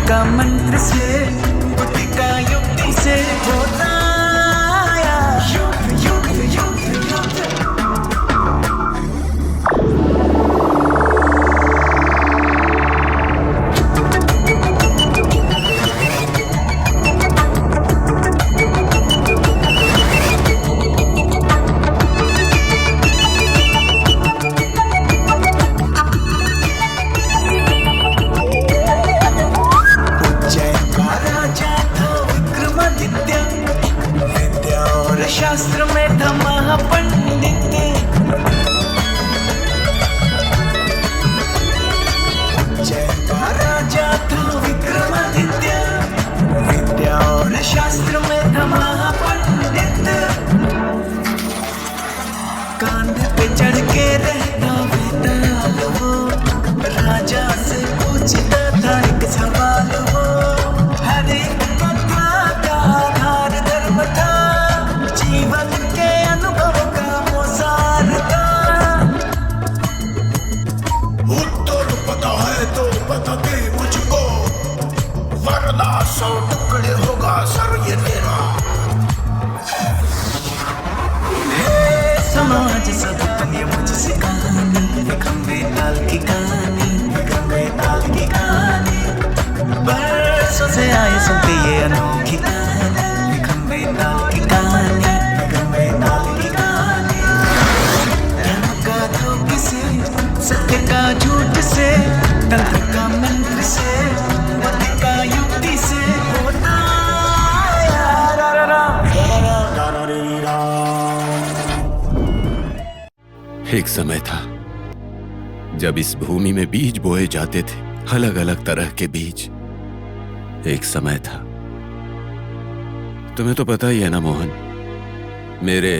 का मंत्र से, बुद्धि का युक्ति से होता आया युग युग युग युग। शास्त्र में था महापंडित, उज्जैन का राजा था विक्रमादित्य, विद्या और शास्त्र में था महापंडित। कांधे पे चढ़ के रहता वेताल वो, राजा से पूछता था एक सवाल वो, हर एक कथा का आधार धर्म था, जीवन के अनुभव का वो सार था। उत्तर पता है तो बता दे मुझको, वरना 100 टुकड़े होगा सर ये तेरा। समाज सब ये मुझसे कहानी, खंबे ताल की कहानी, खंबे ताल की कहानी, बरसों से आए सुनते ये अनोखी कहानी, खंबे ताल की कहानी, खंबे ताल की कहानी। धर्म का धोख से, सत्य का झूठ से, तंत्र का मंत्र से, बुद्धि का युक्ति से होता आया रा रा रा रा रा री रा। एक समय था जब इस भूमि में बीज बोए जाते थे, अलग अलग तरह के बीज। एक समय था, तुम्हें तो पता ही है ना मोहन, मेरे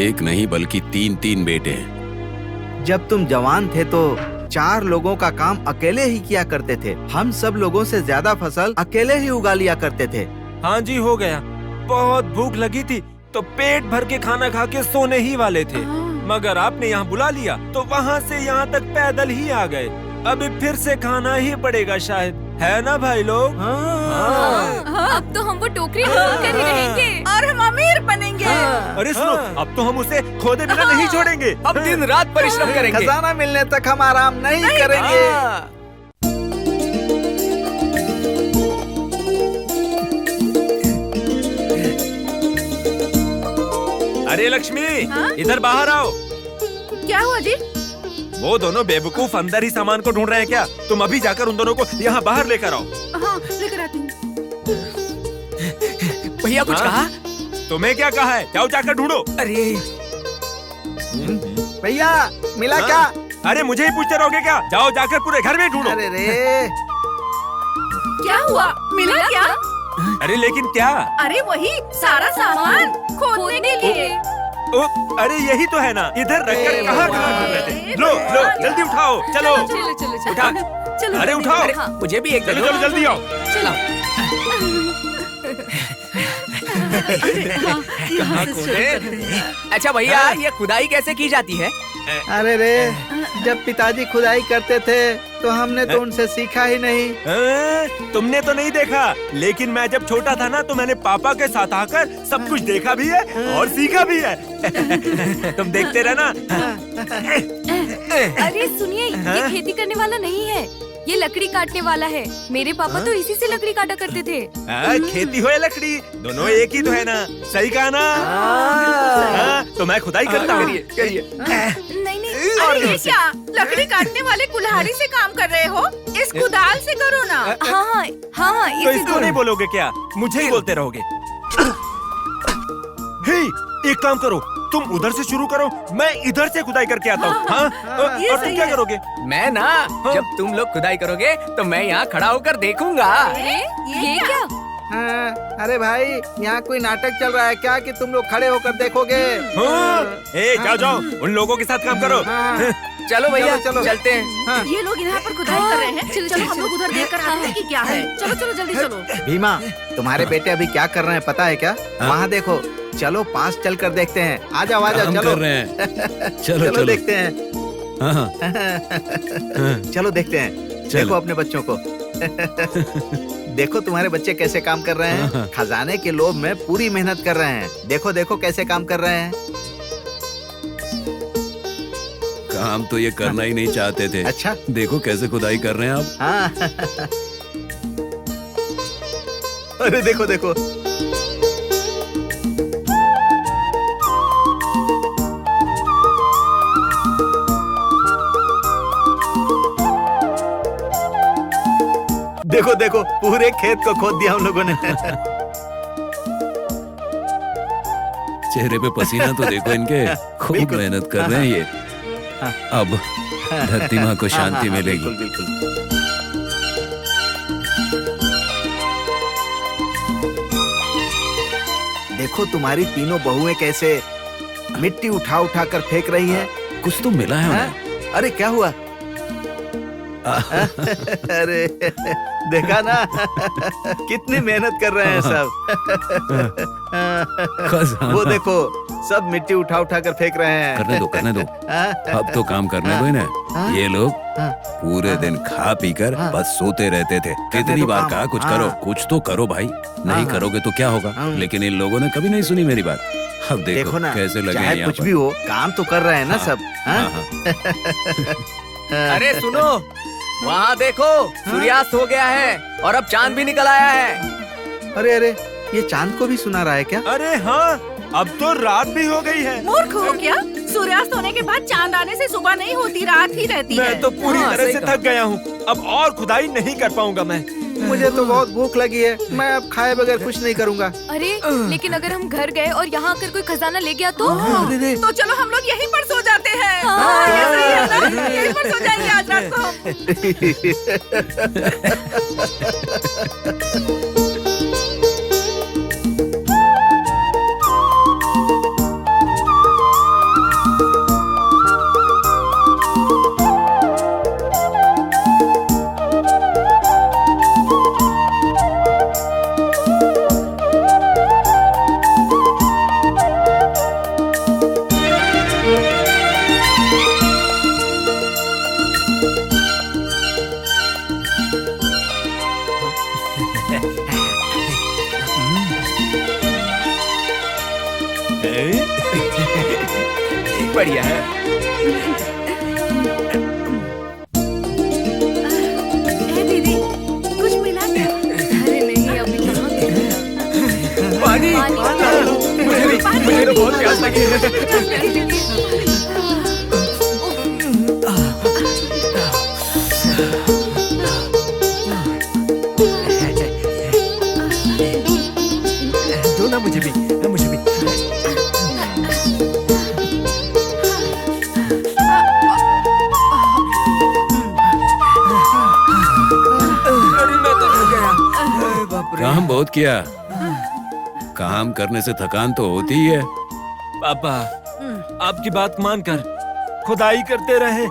एक नहीं बल्कि 3-3 बेटे हैं। जब तुम जवान थे तो 4 लोगों का काम अकेले ही किया करते थे। हम सब लोगों से ज्यादा फसल अकेले ही उगा लिया करते थे। हाँ जी, हो गया। बहुत भूख लगी थी तो पेट भर के खाना खा के सोने ही वाले थे, मगर आपने यहाँ बुला लिया तो वहाँ से यहाँ तक पैदल ही आ गए। अभी फिर से खाना ही पड़ेगा शायद, है ना भाई लोग? अब तो हम वो टोकरी कर ही रहेंगे और हम अमीर बनेंगे। अरे सुनो, अब तो हम उसे खोदे बिना नहीं छोड़ेंगे। अब दिन रात परिश्रम करेंगे। खजाना मिलने तक हम आराम नहीं करेंगे। अरे लक्ष्मी, इधर बाहर आओ। क्या हुआ जी? वो दोनों बेवकूफ अंदर ही सामान को ढूंढ रहे हैं क्या? तुम अभी जाकर उन दोनों को यहाँ बाहर लेकर आओ। हाँ, लेकर आती हूँ। भैया कुछ कहा? तुम्हें क्या कहा है? जाओ जाकर ढूंढो। अरे भैया मिला क्या? अरे मुझे ही पूछते रहोगे क्या? जाओ जाकर पूरे घर में ढूंढो। अरे रे, क्या हुआ? मिला क्या? अरे लेकिन क्या? अरे वही सारा सामान खोदने के लिए। ओ, अरे यही तो है ना, इधर रखकर कहाँ ढूंढ रहे थे? लो लो जल्दी उठाओ, चलो चलो चलो चलो उठा। चलो। अरे उठाओ। हाँ। मुझे भी एक चलो चलो जल्दी आओ। चलो। यहाँ से शुरू करते हैं। अच्छा भैया, ये खुदाई कैसे की जाती है? अरे रे, जब पिताजी खुदाई करते थे तो हमने तो उनसे सीखा ही नहीं। तुमने तो नहीं देखा, लेकिन मैं जब छोटा था ना तो मैंने पापा के साथ आकर सब कुछ देखा भी है और सीखा भी है। तुम देखते रहना। अरे सुनिए, ये खेती करने वाला नहीं है, ये लकड़ी काटने वाला है। मेरे पापा तो इसी से लकड़ी काटा करते थे। खेती हो या लकड़ी, दोनों एक ही तो है ना। सही कहा ना? तो मैं खुदाई करता हूँ। नहीं नहीं, अरे ये क्या? लकड़ी काटने वाले कुल्हाड़ी से काम कर रहे हो? इस कुदाल से करो ना। हाँ हाँ हाँ हाँ, तो इसे इसको नहीं बोलोगे क्या? मुझे ही बोलते रहोगे। हे, एक काम करो, तुम उधर से शुरू करो, मैं इधर से खुदाई करके आता हूँ। हाँ, और तुम क्या करोगे? मैं ना, जब तुम लोग खुदाई करोगे तो मैं यहाँ खड़ा होकर देखूंगा। अरे ये क्या? हाँ, अरे भाई, यहाँ कोई नाटक चल रहा है क्या कि तुम लोग खड़े होकर देखोगे? जाओ जाओ, उन लोगों के साथ काम करो। चलो भैया, चलो। चलते हैं। हाँ। ये लोग यहाँ पर खुदाई कर रहे हैं। चलो हम लोग उधर देख कर आते हैं कि क्या है। चलो चलो जल्दी चलो। भीमा, तुम्हारे बेटे अभी क्या कर रहे हैं पता है क्या? वहाँ देखो, चलो पास चल कर देखते हैं। आ जाओ आ जाओ, चलो कर रहे हैं। चलो चलो देखते हैं। हाँ। चलो देखते हैं। देखो अपने बच्चों को। देखो तुम्हारे बच्चे कैसे काम कर रहे हैं। खजाने के लोभ में पूरी मेहनत कर रहे हैं। देखो देखो कैसे काम कर रहे हैं। काम तो ये करना ही नहीं चाहते थे। अच्छा। देखो कैसे खुदाई कर रहे हैं आप। हाँ। अरे देखो देखो। देखो देखो पूरे खेत को खोद दिया हम लोगों ने। चेहरे पे पसीना तो देखो इनके, खूब बिल्कुल। मेहनत कर रहे हैं ये। अब धरती माँ को शांति मिलेगी। बिल्कुल बिल्कुल। देखो तुम्हारी तीनों बहुएं कैसे मिट्टी उठा उठा कर फेंक रही हैं। कुछ तो मिला है हाँ? उन्हें। अरे क्या हुआ? अरे देखा ना कितनी मेहनत कर रहे हैं सब। खजाना। वो देखो सब मिट्टी उठा उठा कर फेंक रहे हैं। करने दो करने दो। अब तो काम करने दो इन्हें। हाँ? ये लोग हाँ? पूरे दिन खा पी कर हाँ। बस सोते रहते थे। कितनी दो बार काम। कहा कुछ हाँ। करो, कुछ तो करो भाई। नहीं हाँ। करोगे तो क्या होगा। हाँ। लेकिन इन लोगों ने कभी नहीं सुनी मेरी बात। अब देखो ना कैसे लगे हैं चाहे यहाँ कुछ पर। भी हो काम तो कर रहे हैं ना हाँ। सब। हाँ? हाँ, हाँ। अरे सुनो, वहाँ देखो सूर्यास्त हो गया है और अब चांद भी निकल आया है। अरे अरे ये चांद को भी सुना रहा है क्या? अरे हाँ, अब तो रात भी हो गई है। मूर्ख हो क्या? सूर्यास्त होने के बाद चांद आने से सुबह नहीं होती, रात ही रहती है। मैं तो पूरी हाँ, तरह सही से कहा। थक गया हूँ। अब और खुदाई नहीं कर पाऊंगा मैं। मुझे तो बहुत भूख लगी है। मैं अब खाए बगैर कुछ नहीं करूँगा। अरे लेकिन अगर हम घर गए और यहाँ आकर कोई खजाना ले गया तो? तो चलो हम लोग यहीं पर सो जाते हैं। हाँ। ये सही है ना? यहीं पर सो जाएंगे आज रात को हम। बढ़िया है। ए दीदी कुछ मिला क्या? अरे नहीं, अभी कहाँ मिला? पानी। पानी। मुझे तो बहुत प्यास लगी है। दो ना मुझे भी, मुझे भी। अरे मैं तो थक गया। अरे बाप रे। काम बहुत किया। काम करने से थकान तो होती ही है। पापा, आपकी बात मानकर खुदाई करते रहे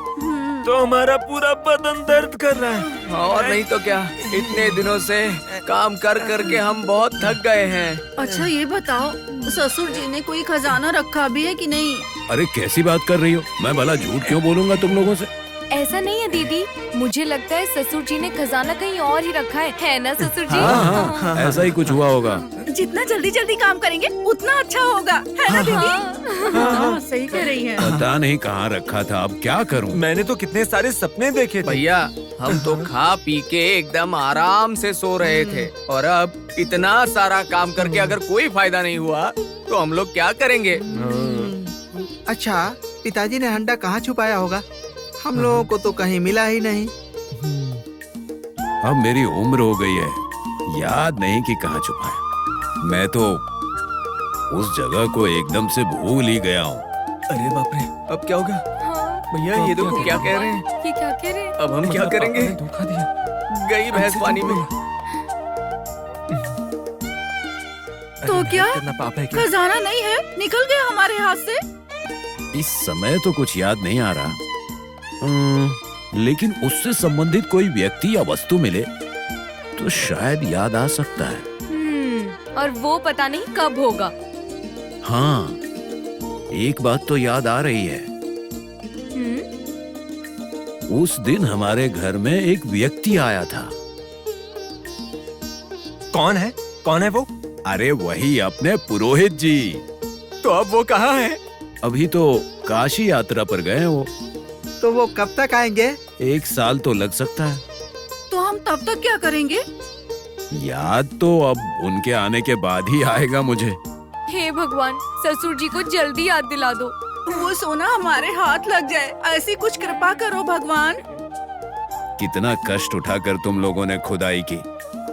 तो हमारा पूरा बदन दर्द कर रहा है। और नहीं तो क्या, इतने दिनों से काम कर करके हम बहुत थक गए हैं। अच्छा ये बताओ, ससुर जी ने कोई खजाना रखा भी है कि नहीं? अरे कैसी बात कर रही हो? मैं भला झूठ क्यों बोलूंगा तुम लोगों से? ऐसा नहीं है दीदी, मुझे लगता है ससुर जी ने खजाना कहीं और ही रखा है ना ससुर जी? हाँ हाँ, ऐसा ही कुछ हुआ होगा। जितना जल्दी जल्दी काम करेंगे उतना अच्छा होगा, है ना दीदी? हाँ, सही कह रही है। पता नहीं कहाँ रखा था, अब क्या करूं? मैंने तो कितने सारे सपने देखे थे। भैया हम तो खा पी के एकदम आराम से सो रहे थे और अब इतना सारा काम करके अगर कोई फायदा नहीं हुआ तो हम लोग क्या करेंगे? अच्छा पिताजी ने अंडा कहाँ छुपाया होगा? हम लोगों को तो कहीं मिला ही नहीं। अब मेरी उम्र हो गई है, याद नहीं कि कहाँ छुपाया। मैं तो उस जगह को एकदम से भूल ही गया हूँ। अरे बाप रे, अब क्या होगा? हाँ, भैया ये देखो क्या कह रहे हैं। ये क्या कह रहे हैं? अब हम क्या करेंगे? धोखा दिया। गई भैंस पानी में। तो क्या कितना पाप है क्या? खजाना नहीं है? निकल गया हमारे हाथ से। इस समय तो कुछ याद नहीं आ रहा। लेकिन उससे संबंधित कोई व्यक्ति या वस्तु मिले तो शायद याद आ सकता है। और वो पता नहीं कब होगा। हाँ, एक बात तो याद आ रही है। उस दिन हमारे घर में एक व्यक्ति आया था। कौन है वो? अरे वही अपने पुरोहित जी। तो अब वो कहाँ है? अभी तो काशी यात्रा पर गए हैं वो। तो वो कब तक आएंगे? 1 साल तो लग सकता है। तो हम तब तक क्या करेंगे? याद तो अब उनके आने के बाद ही आएगा मुझे। हे भगवान, ससुर जी को जल्दी याद दिला दो। वो सोना हमारे हाथ लग जाए, ऐसी कुछ कृपा करो भगवान। कितना कष्ट उठाकर तुम लोगों ने खुदाई की,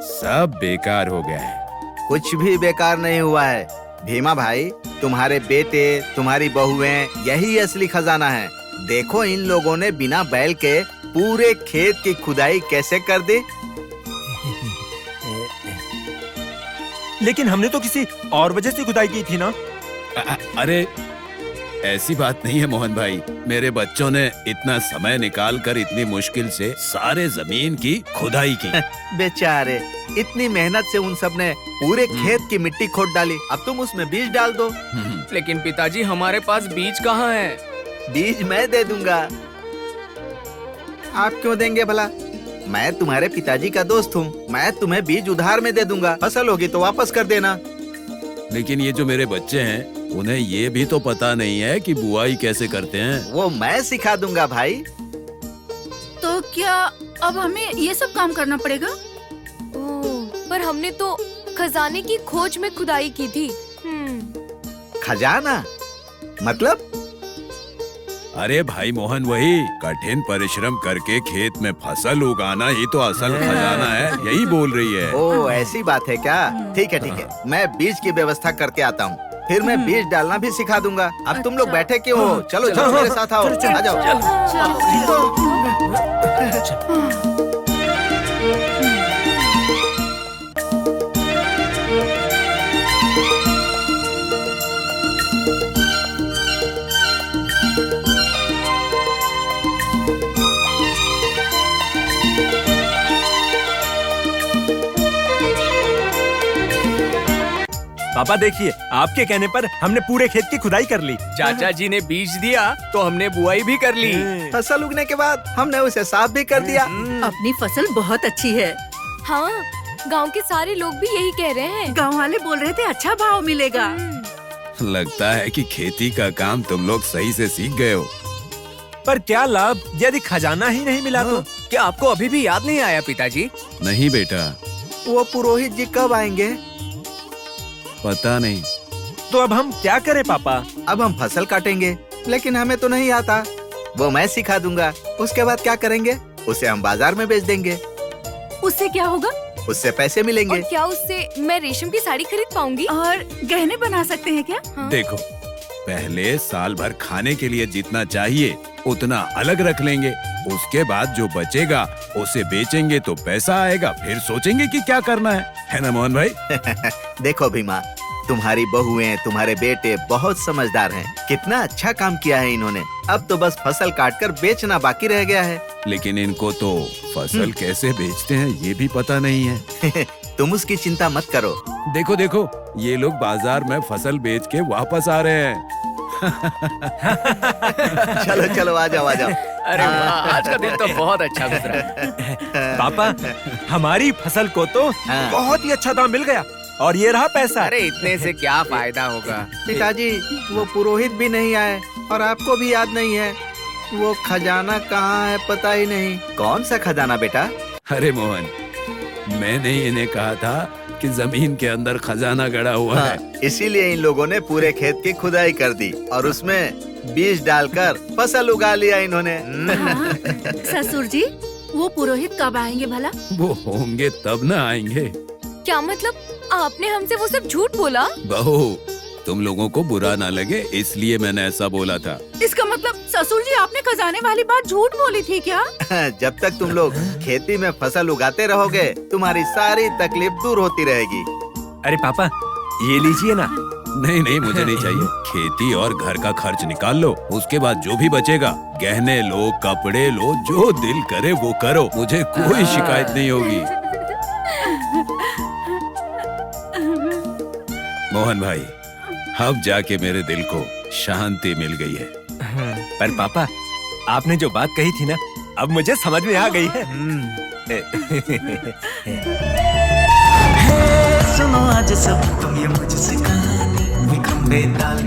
सब बेकार हो गया है। कुछ भी बेकार नहीं हुआ है भीमा भाई। तुम्हारे बेटे, तुम्हारी बहुएं, यही असली खजाना है। देखो इन लोगों ने बिना बैल के पूरे खेत की खुदाई कैसे कर दी। लेकिन हमने तो किसी और वजह से खुदाई की थी ना। अरे ऐसी बात नहीं है मोहन भाई, मेरे बच्चों ने इतना समय निकाल कर इतनी मुश्किल से सारे जमीन की खुदाई की। बेचारे, इतनी मेहनत से उन सब ने पूरे खेत की मिट्टी खोद डाली। अब तुम उसमें बीज डाल दो। लेकिन पिताजी हमारे पास बीज कहाँ है? बीज मैं दे दूंगा। आप क्यों देंगे भला? मैं तुम्हारे पिताजी का दोस्त हूँ। मैं तुम्हें बीज उधार में दे दूंगा। फसल होगी तो वापस कर देना। लेकिन ये जो मेरे बच्चे हैं, उन्हें ये भी तो पता नहीं है कि बुआई कैसे करते हैं। वो मैं सिखा दूंगा भाई। तो क्या अब हमें ये सब काम करना पड़ेगा? ओह, पर हमने तो खजाने की खोज में खुदाई की थी। खजाना मतलब? अरे भाई मोहन, वही कठिन परिश्रम करके खेत में फसल उगाना ही तो असल खजाना है, यही बोल रही है। ओ ऐसी बात है क्या? ठीक है, मैं बीज की व्यवस्था करके आता हूँ। फिर मैं बीज डालना भी सिखा दूंगा। अब तुम लोग बैठे क्यों हो? चलो चलो मेरे साथ आओ। आ जाओ। पापा देखिए, आपके कहने पर हमने पूरे खेत की खुदाई कर ली। चाचा जी ने बीज दिया तो हमने बुआई भी कर ली। फसल उगने के बाद हमने उसे साफ भी कर दिया। अपनी फसल बहुत अच्छी है। हाँ, गांव के सारे लोग भी यही कह रहे हैं। गांव वाले बोल रहे थे अच्छा भाव मिलेगा। लगता है कि खेती का काम तुम लोग सही से सीख गए हो। पर क्या लाभ यदि खजाना ही नहीं मिला तो? क्या आपको अभी भी याद नहीं आया पिताजी? नहीं बेटा, वो पुरोहित जी कब आएंगे? पता नहीं। तो अब हम क्या करें पापा? अब हम फसल काटेंगे, लेकिन हमें तो नहीं आता। वो मैं सिखा दूंगा। उसके बाद क्या करेंगे? उसे हम बाजार में बेच देंगे। उससे क्या होगा? उससे पैसे मिलेंगे। और क्या उससे मैं रेशम की साड़ी खरीद पाऊंगी? और गहने बना सकते हैं क्या? हाँ। देखो, पहले साल भर खाने के लिए जितना चाहिए उतना अलग रख लेंगे। उसके बाद जो बचेगा उसे बेचेंगे तो पैसा आएगा। फिर सोचेंगे कि क्या करना है ना मोहन भाई? देखो भीमा, तुम्हारी बहुएं, तुम्हारे बेटे बहुत समझदार हैं। कितना अच्छा काम किया है इन्होंने। अब तो बस फसल काटकर बेचना बाकी रह गया है। लेकिन इनको तो फसल कैसे बेचते हैं ये भी पता नहीं है। तुम उसकी चिंता मत करो। देखो देखो, ये लोग बाजार में फसल बेच के वापस आ रहे हैं। चलो चलो आ जाओ आ जाओ। अरे वाह, आज का दिन तो बहुत अच्छा गुजरा। पापा, हमारी फसल को तो हाँ। बहुत ही अच्छा दाम मिल गया और ये रहा पैसा। अरे इतने से क्या फायदा होगा? पिताजी, वो पुरोहित भी नहीं आए और आपको भी याद नहीं है। वो खजाना कहाँ है पता ही नहीं। कौन सा खजाना बेटा? अरे मोहन, मैंने इन्हें कहा था कि जमीन के अंदर खजाना गड़ा हुआ है। इसीलिए इन लोगों ने पूरे खेत की खुदाई कर दी और उसमें बीज डालकर फसल उगा लिया इन्होंने। हाँ। ससुर जी, वो पुरोहित कब आएंगे भला? वो होंगे तब ना आएंगे। क्या मतलब? आपने हमसे वो सब झूठ बोला? बहू, तुम लोगों को बुरा ना लगे इसलिए मैंने ऐसा बोला था। इसका मतलब ससुर जी आपने खजाने वाली बात झूठ बोली थी क्या? जब तक तुम लोग खेती में फसल उगाते रहोगे, तुम्हारी सारी तकलीफ दूर होती रहेगी। अरे पापा, ये लीजिए ना। नहीं नहीं, मुझे नहीं चाहिए। खेती और घर का खर्च निकाल लो, उसके बाद जो भी बचेगा गहने लो, कपड़े लो, जो दिल करे वो करो। मुझे कोई शिकायत नहीं होगी। मोहन भाई, अब जाके मेरे दिल को शांति मिल गई है। पर पापा, आपने जो बात कही थी ना, अब मुझे समझ में आ गई है। खंबे डाल